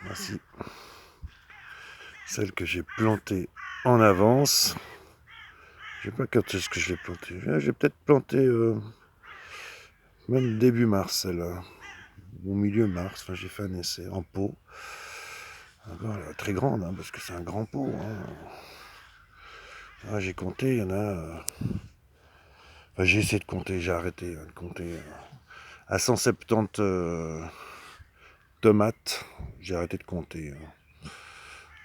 Voici celle que j'ai plantée en avance. Je sais pas quand est-ce que je l'ai plantée. J'ai peut-être planté même début mars, celle-là. Au milieu mars, enfin, j'ai fait un essai en pot. Voilà, très grande, hein, parce que c'est un grand pot. Hein. Ah, j'ai compté, il y en a. Enfin, j'ai essayé de compter, j'ai arrêté de compter. À 170 tomates, j'ai arrêté de compter. Hein.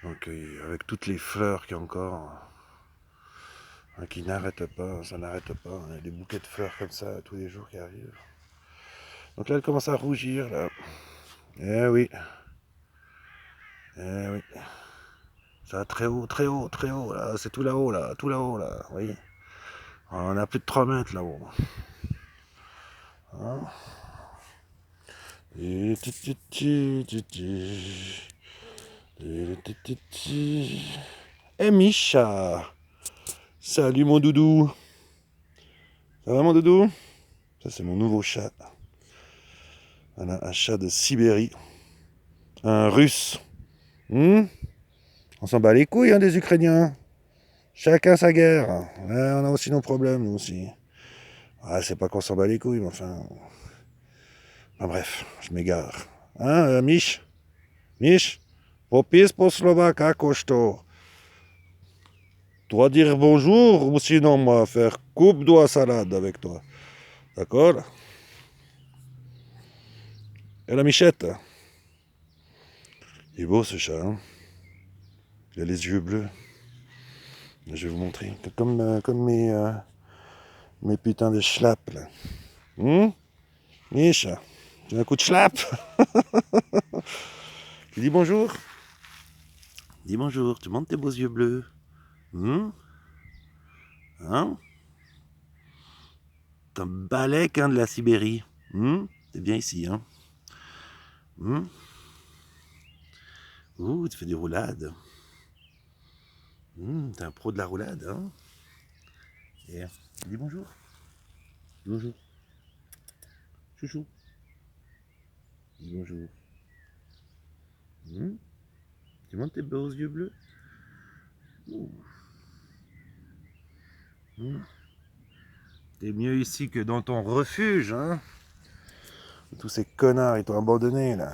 Donc, avec toutes les fleurs qu'il y a encore, hein, qui n'arrêtent pas, ça n'arrête pas. Il y a des bouquets de fleurs comme ça tous les jours qui arrivent. Donc là, elle commence à rougir, là. Eh oui. Eh oui. Ça va très haut, très haut, très haut. Là, c'est tout là-haut, là. Tout là-haut, là. Vous voyez. On a plus de 3 mètres là-haut. Hein. Eh Micha. Salut mon doudou. Ça va mon doudou? Ça c'est mon nouveau chat. Voilà, un chat de Sibérie. Un russe. On s'en bat les couilles hein, des Ukrainiens. Chacun sa guerre. Ouais, on a aussi nos problèmes, nous aussi. Ah, c'est pas qu'on s'en bat les couilles, mais enfin... Enfin bref, je m'égare. Hein, Mich? Mich? Popis po Slovaka košto. Tu dois dire bonjour, ou sinon on va faire coupe doigt salade avec toi. D'accord? Et la Michette? Il est beau ce chat, hein? Il a les yeux bleus. Je vais vous montrer. Comme mes putains de schlapp, là. Micha, tu as un coup de schlapp? Tu dis bonjour? Dis bonjour, tu montes tes beaux yeux bleus. Hein? T'es un balèque hein, de la Sibérie. T'es bien ici, hein? Ouh, tu fais des roulades. T'es un pro de la roulade, hein? Et dis bonjour. Bonjour. Chouchou. Dis bonjour. Tu montes tes beaux yeux bleus? Ouh. T'es mieux ici que dans ton refuge, hein? Tous ces connards, ils t'ont abandonné, là.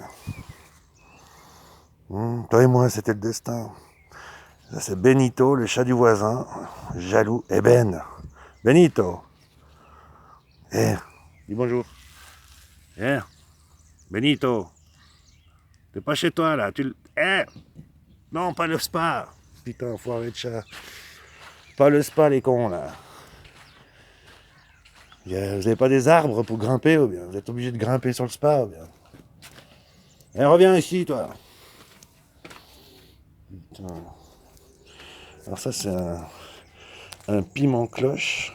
Toi et moi, c'était le destin. Ça, c'est Benito, le chat du voisin, jaloux. Et Ben. Benito. Eh, dis bonjour. Eh, Benito. T'es pas chez toi, là. Non, pas le spa. Putain, enfoiré de chat. Pas le spa, les cons, là. Vous avez pas des arbres pour grimper, ou bien? Vous êtes obligé de grimper sur le spa, ou bien? Eh, reviens ici, toi. Putain. Alors ça, c'est un piment cloche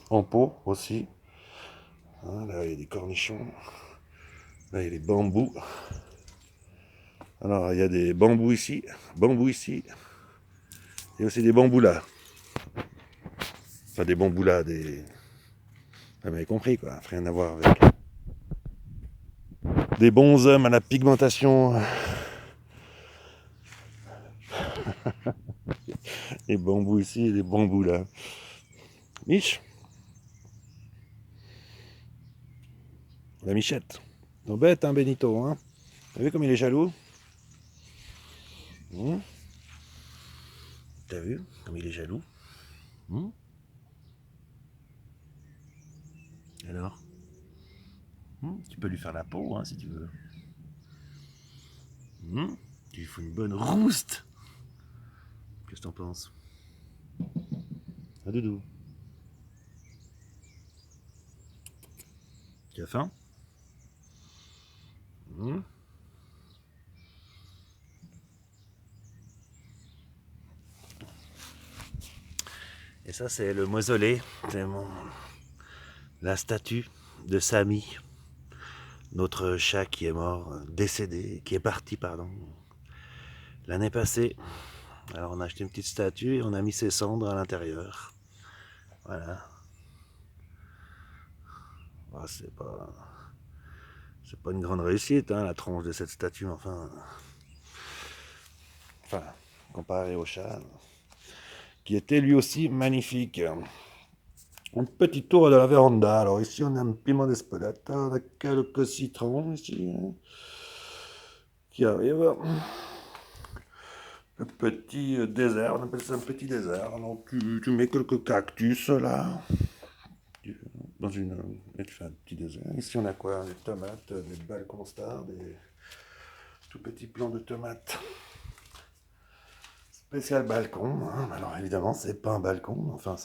en pot aussi. Hein, là, il y a des cornichons. Là, il y a des bambous. Alors, il y a des bambous ici. Et aussi des bambous là. Enfin, des bambous là, des... Vous avez compris, quoi. Rien à voir avec des bons hommes à la pigmentation. Les bambous ici et les bambous là. Mich. La Michette. Non bête, hein, Benito, hein. T'as vu comme il est jaloux? T'as vu comme il est jaloux? Alors tu peux lui faire la peau, hein, si tu veux. Tu lui fous une bonne rouste. Qu'est-ce que t'en penses? Ah, doudou. Tu as faim? Et ça, c'est le mausolée. C'est la statue de Samy, notre chat qui est mort, décédé, qui est parti, pardon, l'année passée. Alors on a acheté une petite statue et on a mis ses cendres à l'intérieur. Voilà. bah, c'est pas une grande réussite, hein, la tronche de cette statue, enfin, comparé au chat, qui était lui aussi magnifique. Un petit tour de la véranda. Alors ici, on a un piment d'Espelette, on a quelques citrons ici, hein, qui arrivent. Le petit désert, on appelle ça un petit désert. Alors tu mets quelques cactus là, dans et tu fais un petit désert. Ici, on a quoi? Des tomates, des balcons stars, des tout petits plants de tomates. Spécial balcon, hein. Alors évidemment, c'est pas un balcon, enfin,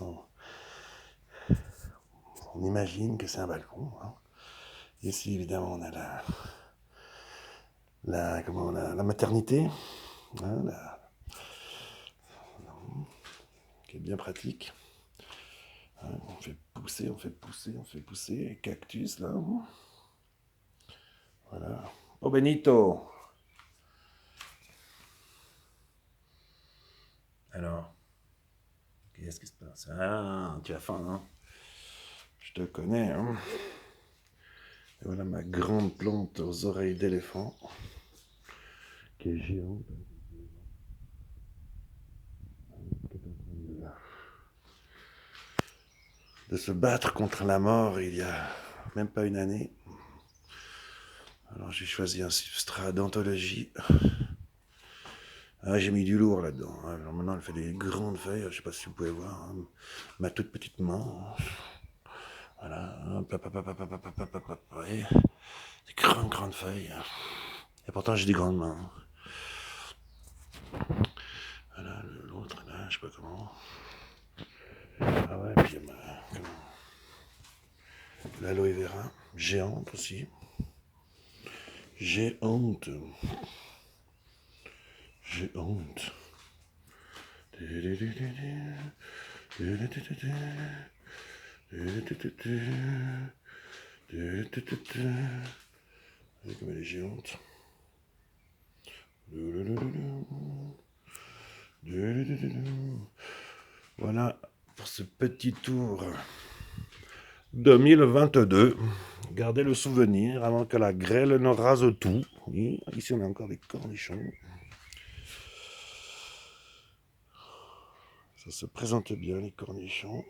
on imagine que c'est un balcon, hein. Ici, évidemment, on a la maternité, hein, qui est bien pratique. Hein, on fait pousser, les cactus là. Voilà. Oh Benito. Alors, qu'est-ce qui se passe? Ah, tu as faim, hein? Je te connais, hein? Et voilà ma grande plante aux oreilles d'éléphant, qui est géante. De se battre contre la mort il y a même pas une année. Alors j'ai choisi un substrat d'anthologie. Ah, j'ai mis du lourd là-dedans. Alors maintenant elle fait des grandes feuilles, je sais pas si vous pouvez voir, hein, ma toute petite main. Voilà, et des grandes feuilles. Et pourtant j'ai des grandes mains. Voilà, l'autre là, je sais pas comment. Ah ouais, puis il y a l'aloe vera, géante aussi. Géante. Géante. Comme elle est géante. Voilà pour ce petit tour 2022. Gardez le souvenir avant que la grêle ne rase tout. Et ici, on a encore des cornichons. Ça se présente bien, les cornichons.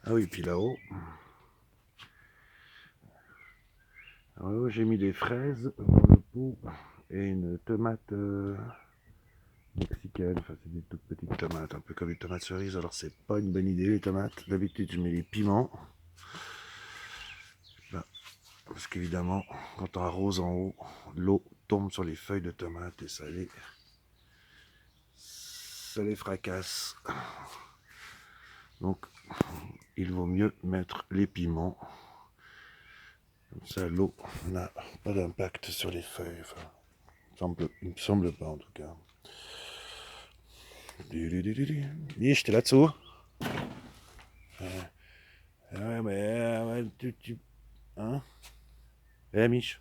Ah oui, puis là-haut. Alors, j'ai mis des fraises dans le pot et une tomate mexicaine. Enfin, c'est des toutes petites tomates, un peu comme les tomates cerises. Alors, c'est pas une bonne idée, les tomates. D'habitude, je mets des piments. Là, parce qu'évidemment, quand on arrose en haut, l'eau tombe sur les feuilles de tomates et ça les fracasse. Donc, il vaut mieux mettre les piments. Comme ça, l'eau n'a pas d'impact sur les feuilles. Enfin, il me semble pas en tout cas. Mich, t'es là-dessous? Ouais, mais hein? Mich,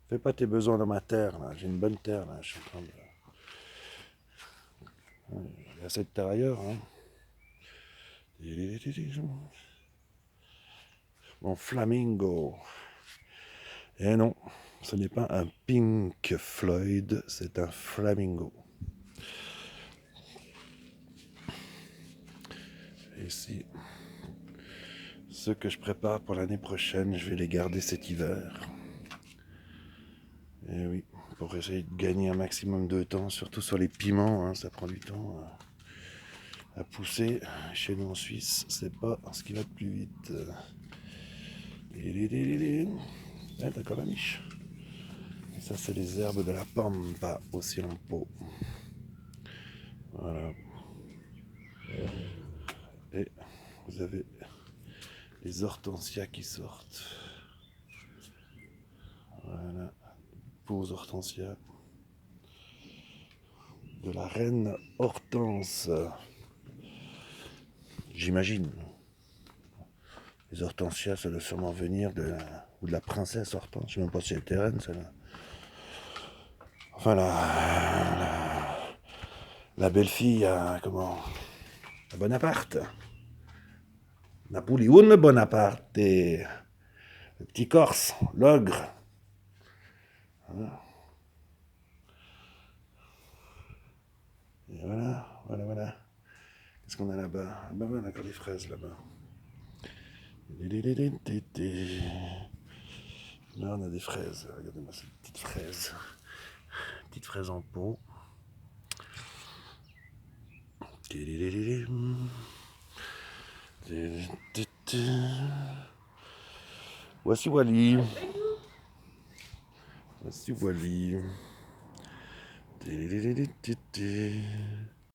fais pas tes besoins dans ma terre là. J'ai une bonne terre là. Je suis en train de. Il y a assez de terre ailleurs, hein. Mon flamingo. Eh non, ce n'est pas un Pink Floyd, c'est un flamingo. Et ici, ceux que je prépare pour l'année prochaine, je vais les garder cet hiver. Et oui, pour essayer de gagner un maximum de temps, surtout sur les piments, hein, ça prend du temps à pousser. Chez nous en Suisse, c'est pas ce qui va le plus vite. Ah, d'accord, la niche. Et ça, c'est les herbes de la pampa, aussi en pot. Voilà. Et vous avez les hortensias qui sortent. Voilà. Beaux hortensias. De la reine Hortense. J'imagine. Les hortensias, ça doit sûrement venir de la princesse Hortense. Je sais même pas si elle était reine, celle-là. Enfin, La belle-fille à, comment, à Bonaparte. Napoléon Bonaparte. Et le petit Corse, l'ogre. Voilà. Et voilà, voilà, voilà. Qu'est-ce qu'on a là-bas? Ah ben, on a encore des fraises là-bas. Là, on a des fraises. Regardez-moi cette petite fraise. Petite fraise en pot. Voici Wally. Voici Wally.